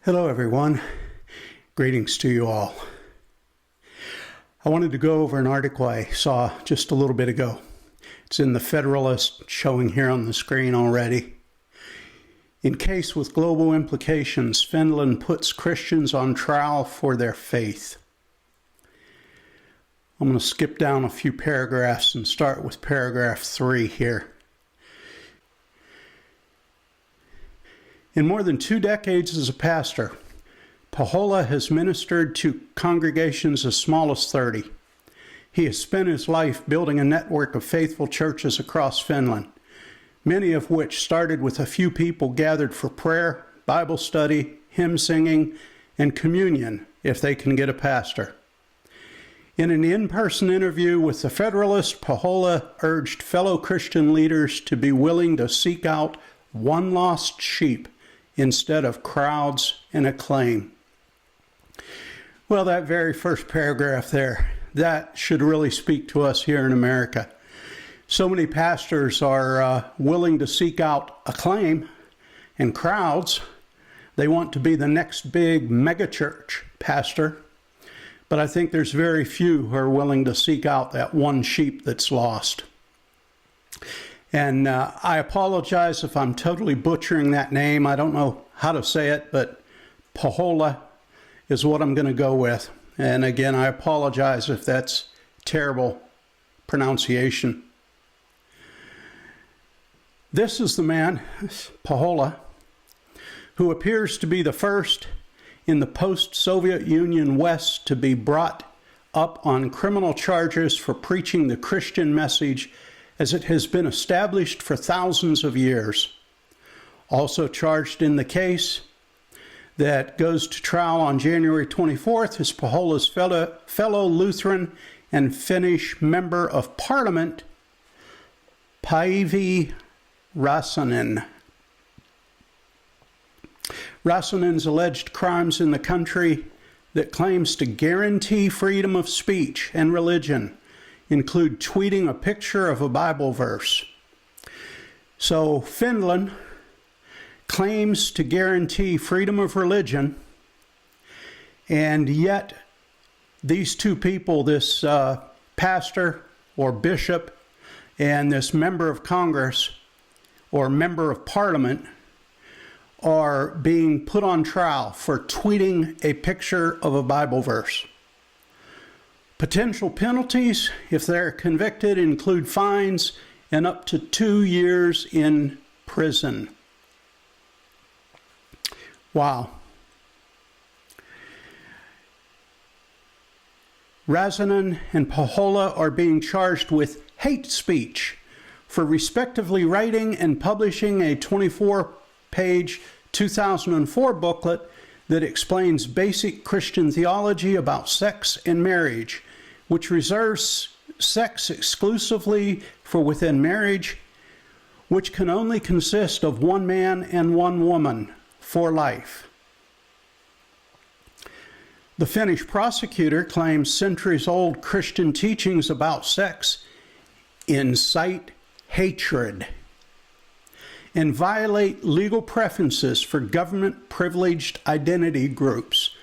Hello everyone, greetings to you all. I wanted to go over an article I saw just a little bit ago. It's in the Federalist, showing here on the screen already. In case with global implications, Finland puts Christians on trial for their faith. I'm going to skip down a few paragraphs and start with paragraph 3 here. In more than 2 decades as a pastor, Pahola has ministered to congregations as small as 30. He has spent his life building a network of faithful churches across Finland, many of which started with a few people gathered for prayer, Bible study, hymn singing, and communion if they can get a pastor. In an in-person interview with the Federalist, Pahola urged fellow Christian leaders to be willing to seek out one lost sheep instead of crowds and acclaim. Well, that very first paragraph there, that should really speak to us here in America. So many pastors are willing to seek out acclaim and crowds. They want to be the next big megachurch pastor. But I think there's very few who are willing to seek out that one sheep that's lost. And I apologize if I'm totally butchering that name. I don't know how to say it, but Pahola is what I'm going to go with. And again, I apologize if that's terrible pronunciation. This is the man, Pahola, who appears to be the first in the post-Soviet Union West to be brought up on criminal charges for preaching the Christian message as it has been established for thousands of years. Also charged in the case that goes to trial on January 24th is Pahola's fellow Lutheran and Finnish Member of Parliament, Päivi Räsänen. Räsänen's alleged crimes in the country that claims to guarantee freedom of speech and religion include tweeting a picture of a Bible verse. So Finland claims to guarantee freedom of religion, and yet these two people, this pastor or bishop and this member of Congress or member of Parliament, are being put on trial for tweeting a picture of a Bible verse. Potential penalties, if they're convicted, include fines and up to 2 years in prison. Wow. Räsänen and Pahola are being charged with hate speech for respectively writing and publishing a 24-page 2004 booklet that explains basic Christian theology about sex and marriage, which reserves sex exclusively for within marriage, which can only consist of one man and one woman for life. The Finnish prosecutor claims centuries-old Christian teachings about sex incite hatred and violate legal preferences for government-privileged identity groups,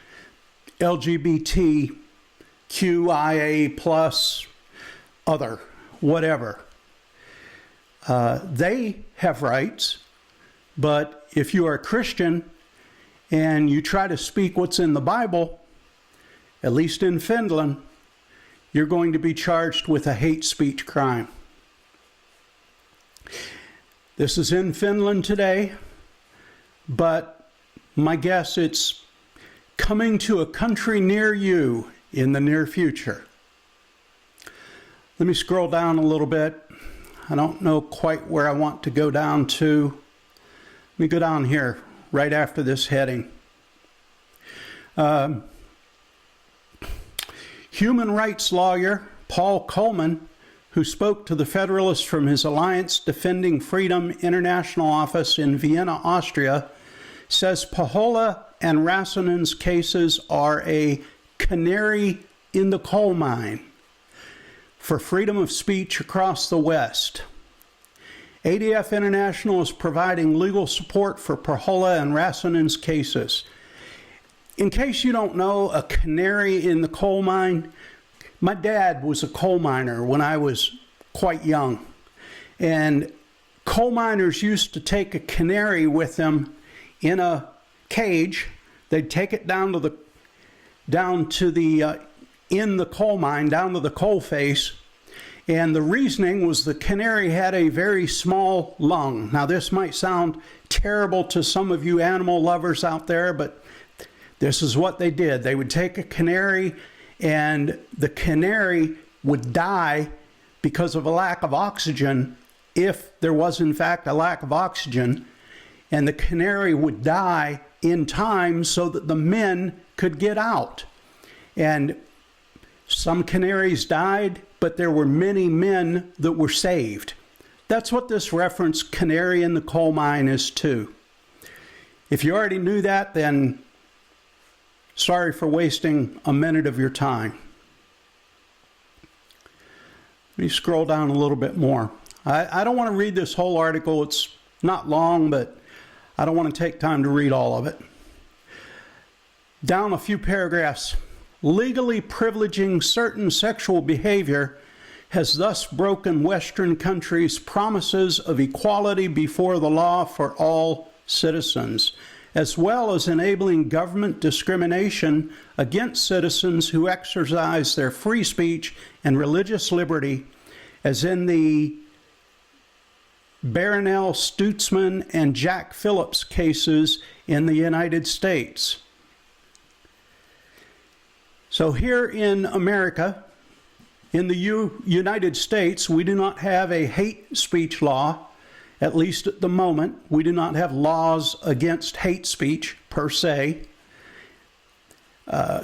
LGBTQIA+, other, whatever. They have rights, but if you are a Christian and you try to speak what's in the Bible, at least in Finland, you're going to be charged with a hate speech crime. This is in Finland today, but my guess it's coming to a country near you in the near future. Let me scroll down a little bit. I don't know quite where I want to go down to. Let me go down here right after this heading. Human rights lawyer Paul Coleman, who spoke to the Federalist from his Alliance Defending Freedom International office in Vienna, Austria, says Pahola and Räsänen's cases are a canary in the coal mine for freedom of speech across the West. ADF International is providing legal support for Pahola and Räsänen's cases. In case you don't know, a canary in the coal mine, my dad was a coal miner when I was quite young. And coal miners used to take a canary with them in a cage. They'd take it in the coal mine, down to the coal face. And the reasoning was the canary had a very small lung. Now, this might sound terrible to some of you animal lovers out there, but this is what they did. They would take a canary, and the canary would die because of a lack of oxygen, if there was in fact a lack of oxygen, and the canary would die in time so that the men could get out. And some canaries died, but there were many men that were saved. That's what this reference, canary in the coal mine, is too. If you already knew that, then sorry for wasting a minute of your time. Let me scroll down a little bit more. I don't want to read this whole article. It's not long, but I don't want to take time to read all of it. Down a few paragraphs. Legally privileging certain sexual behavior has thus broken Western countries' promises of equality before the law for all citizens, as well as enabling government discrimination against citizens who exercise their free speech and religious liberty, as in the Barronelle, Stutzman, and Jack Phillips cases in the United States. So here in America, in the United States, we do not have a hate speech law, at least at the moment. We do not have laws against hate speech per se.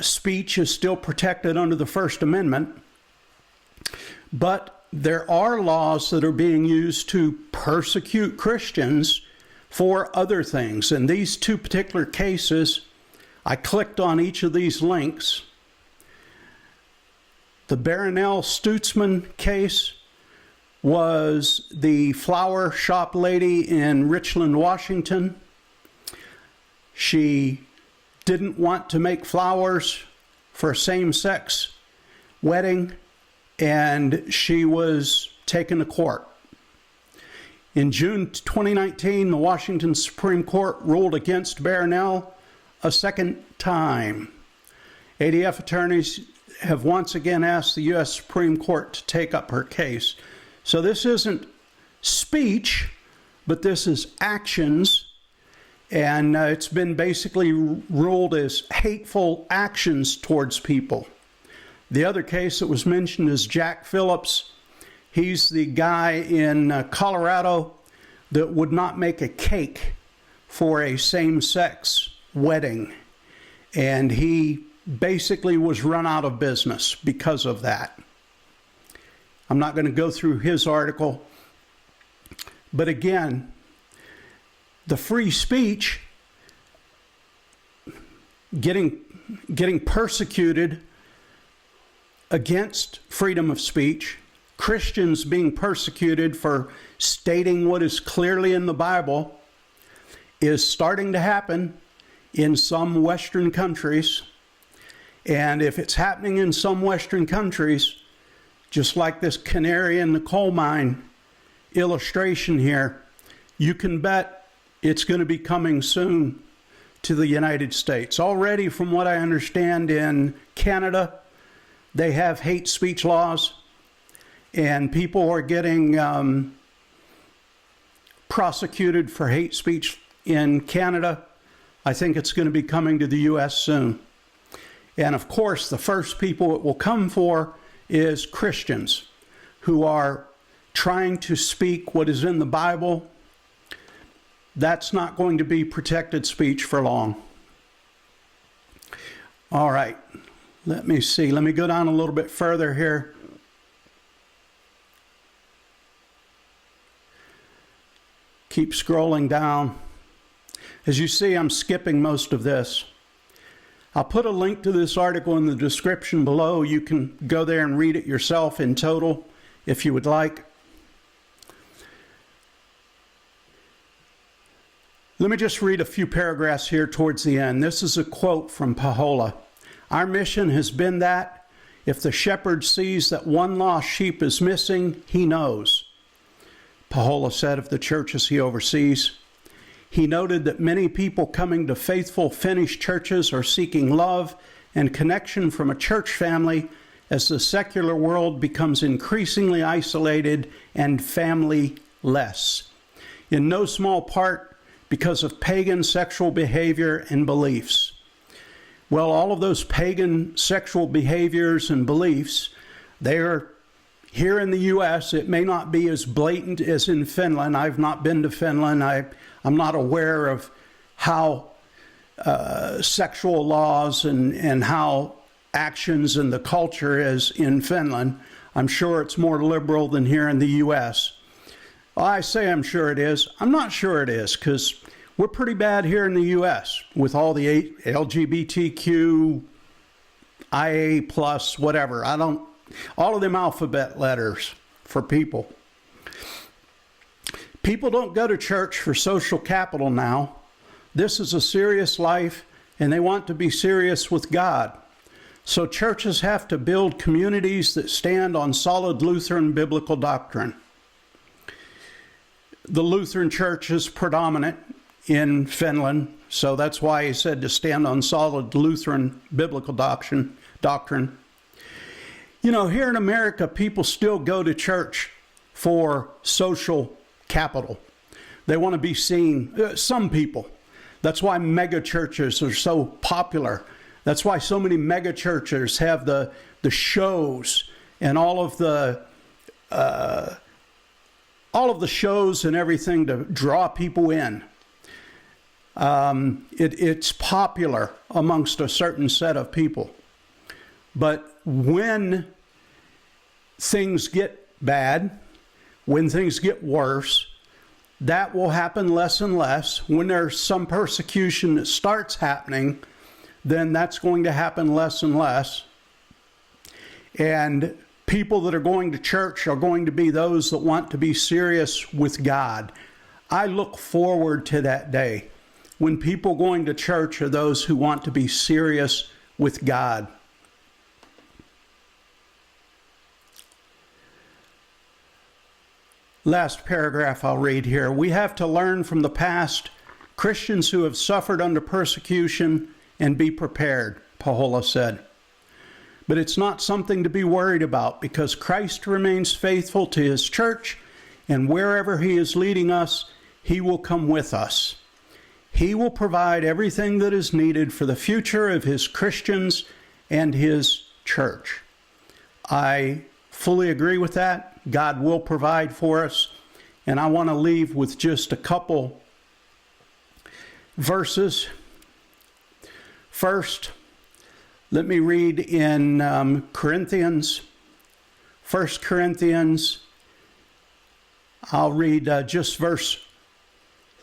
Speech is still protected under the First Amendment, but there are laws that are being used to persecute Christians for other things. In these two particular cases, I clicked on each of these links. The Barronelle Stutzman case was the flower shop lady in Richland, Washington. She didn't want to make flowers for a same-sex wedding, and she was taken to court. In June 2019, the Washington Supreme Court ruled against Barronelle a second time. ADF attorneys have once again asked the U.S. Supreme Court to take up her case. So this isn't speech, but this is actions, and it's been basically ruled as hateful actions towards people. The other case that was mentioned is Jack Phillips. He's the guy in Colorado that would not make a cake for a same-sex wedding, and he basically was run out of business because of that. I'm not going to go through his article, but again, the free speech, getting persecuted against freedom of speech, Christians being persecuted for stating what is clearly in the Bible, is starting to happen in some Western countries. And if it's happening in some Western countries, just like this canary in the coal mine illustration here, you can bet it's going to be coming soon to the United States. Already, from what I understand, in Canada, they have hate speech laws, and people are getting prosecuted for hate speech in Canada. I think it's going to be coming to the U.S. soon. And of course, the first people it will come for is Christians who are trying to speak what is in the Bible. That's not going to be protected speech for long. All right, let me see. Let me go down a little bit further here. Keep scrolling down. As you see, I'm skipping most of this. I'll put a link to this article in the description below. You can go there and read it yourself in total if you would like. Let me just read a few paragraphs here towards the end. This is a quote from Pahola. Our mission has been that if the shepherd sees that one lost sheep is missing, he knows. Pahola said of the churches he oversees. He noted that many people coming to faithful Finnish churches are seeking love and connection from a church family as the secular world becomes increasingly isolated and family-less, in no small part because of pagan sexual behavior and beliefs. Well, all of those pagan sexual behaviors and beliefs, they are here in the U.S. It may not be as blatant as in Finland. I've not been to Finland. I'm not aware of how sexual laws and how actions and the culture is in Finland. I'm sure it's more liberal than here in the U.S. Well, I say I'm sure it is. I'm not sure it is because we're pretty bad here in the U.S. with all the LGBTQ, IA+, whatever. All of them alphabet letters for people. People don't go to church for social capital now. This is a serious life, and they want to be serious with God. So churches have to build communities that stand on solid Lutheran biblical doctrine. The Lutheran Church is predominant in Finland, so that's why he said to stand on solid Lutheran biblical doctrine. You know, here in America, people still go to church for social capital. They want to be seen, some people. That's why mega churches are so popular. That's why so many mega churches have the shows and all of the shows and everything to draw people in. It's popular amongst a certain set of people. But when things get bad, when things get worse, that will happen less and less. When there's some persecution that starts happening, then that's going to happen less and less. And people that are going to church are going to be those that want to be serious with God. I look forward to that day when people going to church are those who want to be serious with God. Last paragraph I'll read here. We have to learn from the past, Christians who have suffered under persecution, and be prepared, Pahola said. But it's not something to be worried about because Christ remains faithful to his church, and wherever he is leading us, he will come with us. He will provide everything that is needed for the future of his Christians and his church. I fully agree with that. God will provide for us. And I want to leave with just a couple verses. First, let me read in Corinthians, 1 Corinthians. I'll read just verse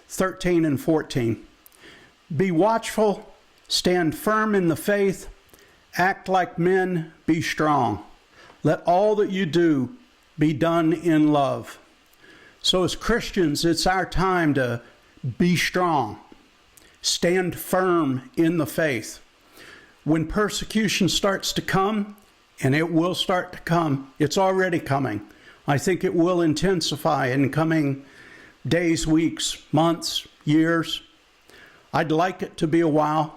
13 and 14. Be watchful, stand firm in the faith, act like men, be strong. Let all that you do be done in love. So as Christians, it's our time to be strong, stand firm in the faith. When persecution starts to come, and it will start to come, it's already coming. I think it will intensify in coming days, weeks, months, years. I'd like it to be a while,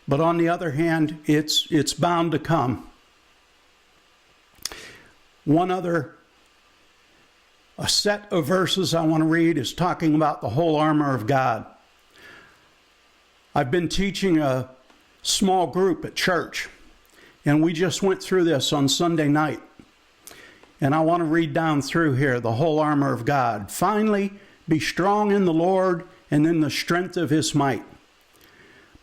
but on the other hand, it's bound to come. A set of verses I want to read is talking about the whole armor of God. I've been teaching a small group at church, and we just went through this on Sunday night. And I want to read down through here the whole armor of God. Finally, be strong in the Lord and in the strength of his might.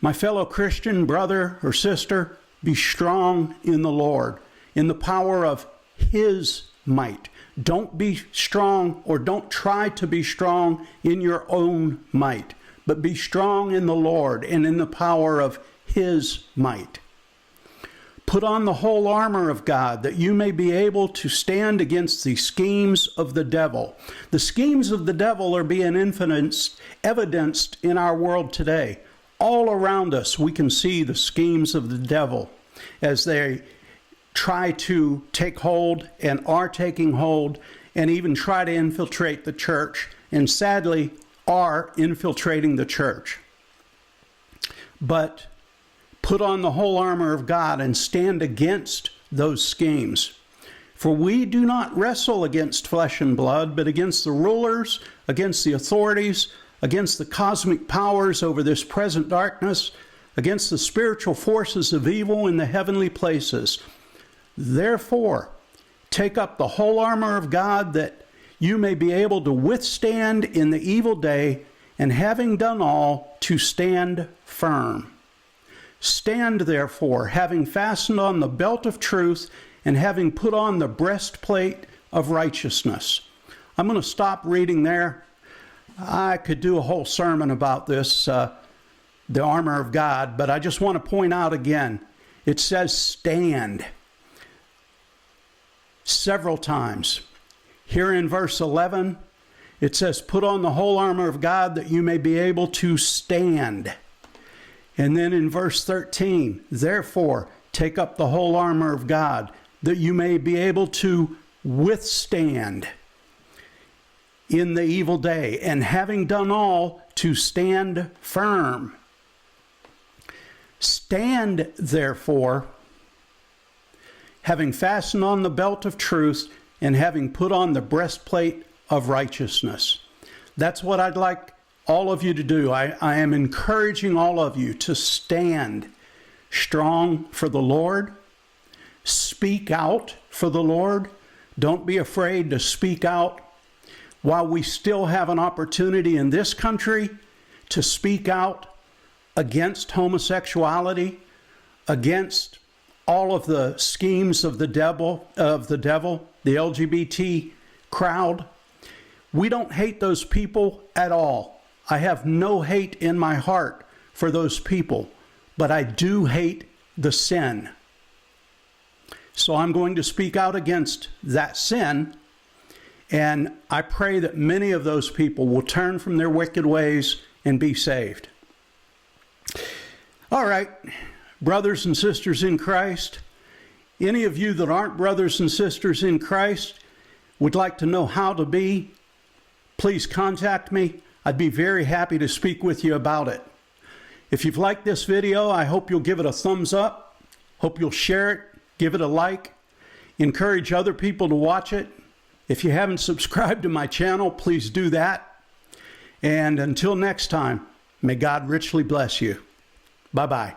My fellow Christian brother or sister, be strong in the Lord, in the power of his might. Don't be strong or don't try to be strong in your own might, but be strong in the Lord and in the power of his might. Put on the whole armor of God, that you may be able to stand against the schemes of the devil. The schemes of the devil are being evidenced in our world today. All around us, we can see the schemes of the devil as they try to take hold and are taking hold and even try to infiltrate the church, and sadly are infiltrating the church. But put on the whole armor of God and stand against those schemes. For we do not wrestle against flesh and blood, but against the rulers, against the authorities, against the cosmic powers over this present darkness, against the spiritual forces of evil in the heavenly places. Therefore, take up the whole armor of God, that you may be able to withstand in the evil day, and having done all, to stand firm. Stand therefore, having fastened on the belt of truth, and having put on the breastplate of righteousness. I'm going to stop reading there. I could do a whole sermon about this, the armor of God, but I just want to point out again, it says stand several times. Here in verse 11, it says, put on the whole armor of God, that you may be able to stand. And then in verse 13, therefore, take up the whole armor of God, that you may be able to withstand in the evil day, and having done all, to stand firm. Stand, therefore, having fastened on the belt of truth, and having put on the breastplate of righteousness. That's what I'd like all of you to do. I am encouraging all of you to stand strong for the Lord. Speak out for the Lord. Don't be afraid to speak out. While we still have an opportunity in this country to speak out against homosexuality, against all of the schemes of the devil, the LGBT crowd, we don't hate those people at all. I have no hate in my heart for those people, but I do hate the sin. So I'm going to speak out against that sin, and I pray that many of those people will turn from their wicked ways and be saved. All right, brothers and sisters in Christ, any of you that aren't brothers and sisters in Christ would like to know how to be, please contact me. I'd be very happy to speak with you about it. If you've liked this video, I hope you'll give it a thumbs up. Hope you'll share it, give it a like, encourage other people to watch it. If you haven't subscribed to my channel, please do that. And until next time, may God richly bless you. Bye-bye.